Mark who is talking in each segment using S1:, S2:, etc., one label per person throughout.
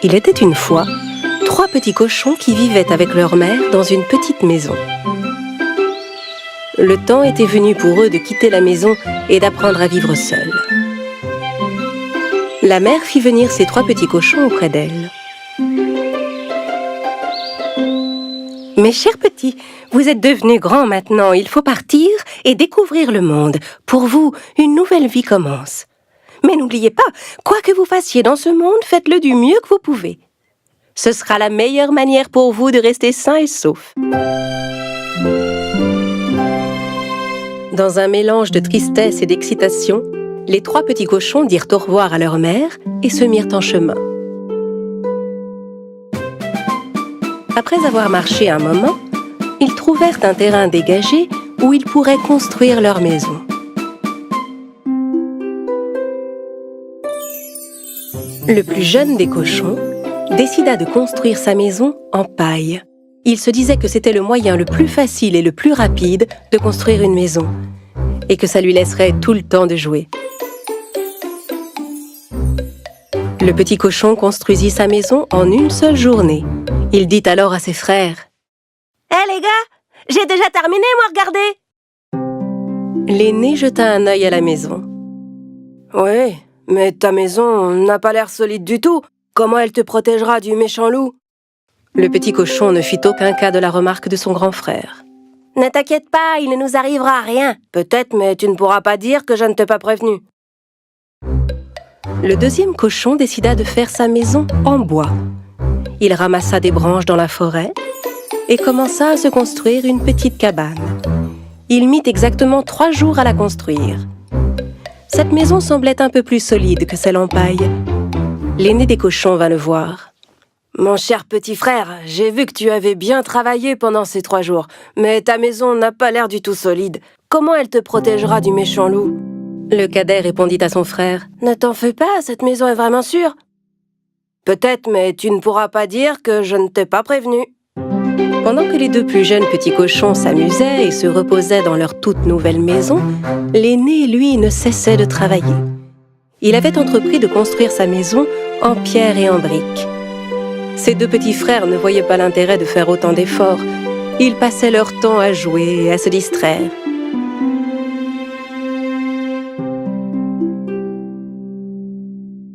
S1: Il était une fois 3 petits cochons qui vivaient avec leur mère dans une petite maison. Le temps était venu pour eux de quitter la maison et d'apprendre à vivre seuls. La mère fit venir ses 3 petits cochons auprès d'elle. « Mes chers petits, vous êtes devenus grands maintenant, il faut partir et découvrir le monde. Pour vous, une nouvelle vie commence. Mais n'oubliez pas, quoi que vous fassiez dans ce monde, faites-le du mieux que vous pouvez. Ce sera la meilleure manière pour vous de rester sains et saufs. » Dans un mélange de tristesse et d'excitation, les 3 petits cochons dirent au revoir à leur mère et se mirent en chemin. Après avoir marché un moment, ils trouvèrent un terrain dégagé où ils pourraient construire leur maison. Le plus jeune des cochons décida de construire sa maison en paille. Il se disait que c'était le moyen le plus facile et le plus rapide de construire une maison, et que ça lui laisserait tout le temps de jouer. Le petit cochon construisit sa maison en une seule journée. Il dit alors à ses frères: « Hé les gars, j'ai déjà terminé, moi, regardez !» L'aîné jeta un œil à la maison. « Oui, mais ta maison n'a pas l'air solide du tout. Comment elle te protégera du méchant loup ?» Le petit cochon ne fit aucun cas de la remarque de son grand frère. « Ne t'inquiète pas, il ne nous arrivera rien. Peut-être, mais tu ne pourras pas dire que je ne t'ai pas prévenu. » Le deuxième cochon décida de faire sa maison en bois. Il ramassa des branches dans la forêt et commença à se construire une petite cabane. Il mit exactement 3 jours à la construire. Cette maison semblait un peu plus solide que celle en paille. L'aîné des cochons vint le voir. « Mon cher petit frère, j'ai vu que tu avais bien travaillé pendant ces 3 jours, mais ta maison n'a pas l'air du tout solide. Comment elle te protégera du méchant loup ?» Le cadet répondit à son frère: « Ne t'en fais pas, cette maison est vraiment sûre. »« Peut-être, mais tu ne pourras pas dire que je ne t'ai pas prévenu. » Pendant que les 2 plus jeunes petits cochons s'amusaient et se reposaient dans leur toute nouvelle maison, l'aîné, lui, ne cessait de travailler. Il avait entrepris de construire sa maison en pierre et en briques. Ses 2 petits frères ne voyaient pas l'intérêt de faire autant d'efforts. Ils passaient leur temps à jouer et à se distraire.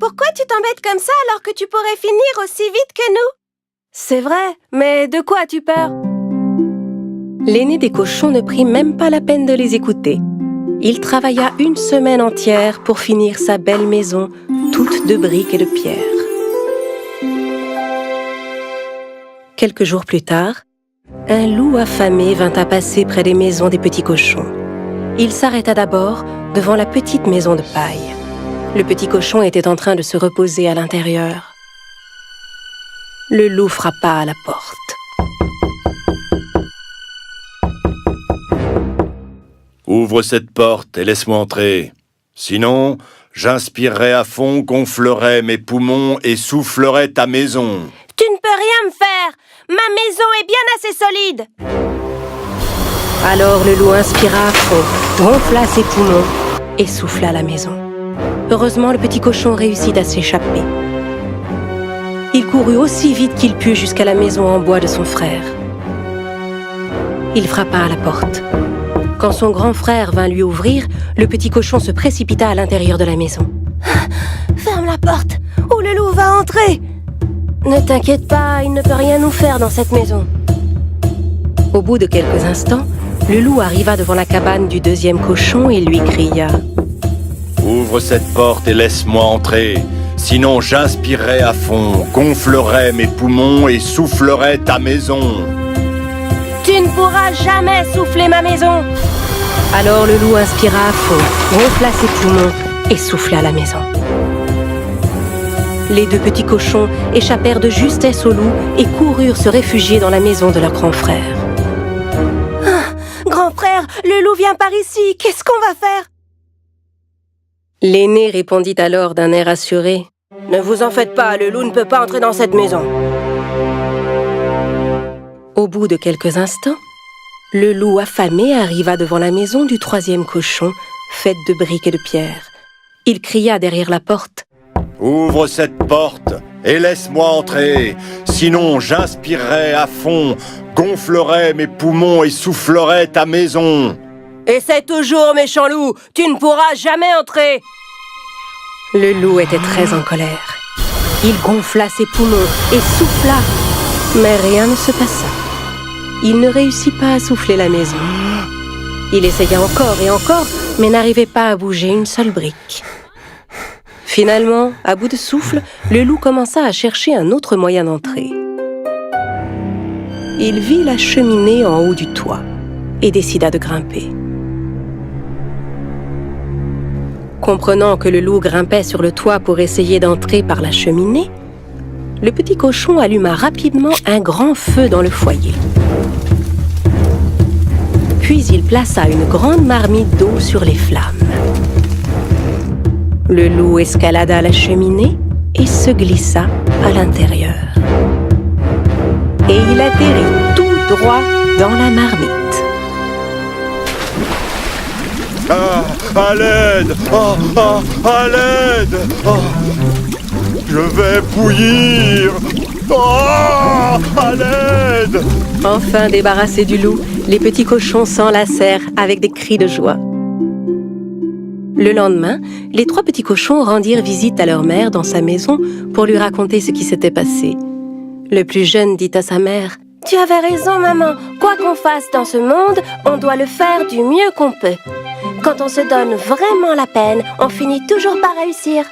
S1: Pourquoi tu t'embêtes comme ça alors que tu pourrais finir aussi vite que nous? C'est vrai, mais de quoi as-tu peur? L'aîné des cochons ne prit même pas la peine de les écouter. Il travailla une semaine entière pour finir sa belle maison, toute de briques et de pierres. Quelques jours plus tard, un loup affamé vint à passer près des maisons des petits cochons. Il s'arrêta d'abord devant la petite maison de paille. Le petit cochon était en train de se reposer à l'intérieur. Le loup frappa à la porte.
S2: « Ouvre cette porte et laisse-moi entrer. Sinon, j'inspirerai à fond, gonflerai mes poumons et soufflerai ta maison. »
S1: « Tu ne peux rien me faire! Ma maison est bien assez solide !» Alors le loup inspira à fond, gonfla ses poumons et souffla la maison. Heureusement, le petit cochon réussit à s'échapper. Il courut aussi vite qu'il put jusqu'à la maison en bois de son frère. Il frappa à la porte. Quand son grand frère vint lui ouvrir, le petit cochon se précipita à l'intérieur de la maison. « Ferme la porte, ou le loup va entrer !»« Ne t'inquiète pas, il ne peut rien nous faire dans cette maison. » Au bout de quelques instants, le loup arriva devant la cabane du deuxième cochon et lui cria:
S2: « Ouvre cette porte et laisse-moi entrer. Sinon, j'inspirerai à fond, gonflerai mes poumons et soufflerai ta maison. »
S1: « Tu ne pourras jamais souffler ma maison !» Alors le loup inspira à fond, gonfla ses poumons et souffla la maison. Les 2 petits cochons échappèrent de justesse au loup et coururent se réfugier dans la maison de leur grand frère. « Ah, grand frère, le loup vient par ici, qu'est-ce qu'on va faire ?» L'aîné répondit alors d'un air assuré: « Ne vous en faites pas, le loup ne peut pas entrer dans cette maison. » Au bout de quelques instants, le loup affamé arriva devant la maison du 3e cochon, faite de briques et de pierres. Il cria derrière la porte:
S2: « Ouvre cette porte et laisse-moi entrer. Sinon, j'inspirerai à fond, gonflerai mes poumons et soufflerai ta maison.
S1: Essaie toujours, méchant loup, tu ne pourras jamais entrer. Le loup était très en colère. Il gonfla ses poumons et souffla, mais rien ne se passa. Il ne réussit pas à souffler la maison. Il essaya encore et encore, mais n'arrivait pas à bouger une seule brique. Finalement, à bout de souffle, le loup commença à chercher un autre moyen d'entrer. Il vit la cheminée en haut du toit et décida de grimper. Comprenant que le loup grimpait sur le toit pour essayer d'entrer par la cheminée, le petit cochon alluma rapidement un grand feu dans le foyer. Puis il plaça une grande marmite d'eau sur les flammes. Le loup escalada la cheminée et se glissa à l'intérieur. Et il atterrit tout droit dans la marmite.
S2: Ah, à l'aide! À l'aide! Je vais bouillir! À l'aide!
S1: Enfin débarrassés du loup, les petits cochons s'enlacèrent avec des cris de joie. Le lendemain, les 3 petits cochons rendirent visite à leur mère dans sa maison pour lui raconter ce qui s'était passé. Le plus jeune dit à sa mère: « Tu avais raison, maman. Quoi qu'on fasse dans ce monde, on doit le faire du mieux qu'on peut. Quand on se donne vraiment la peine, on finit toujours par réussir. »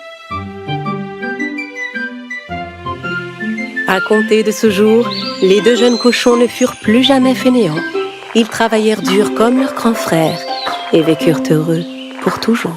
S1: À compter de ce jour, les 2 jeunes cochons ne furent plus jamais fainéants. Ils travaillèrent dur comme leurs grands frères et vécurent heureux pour toujours.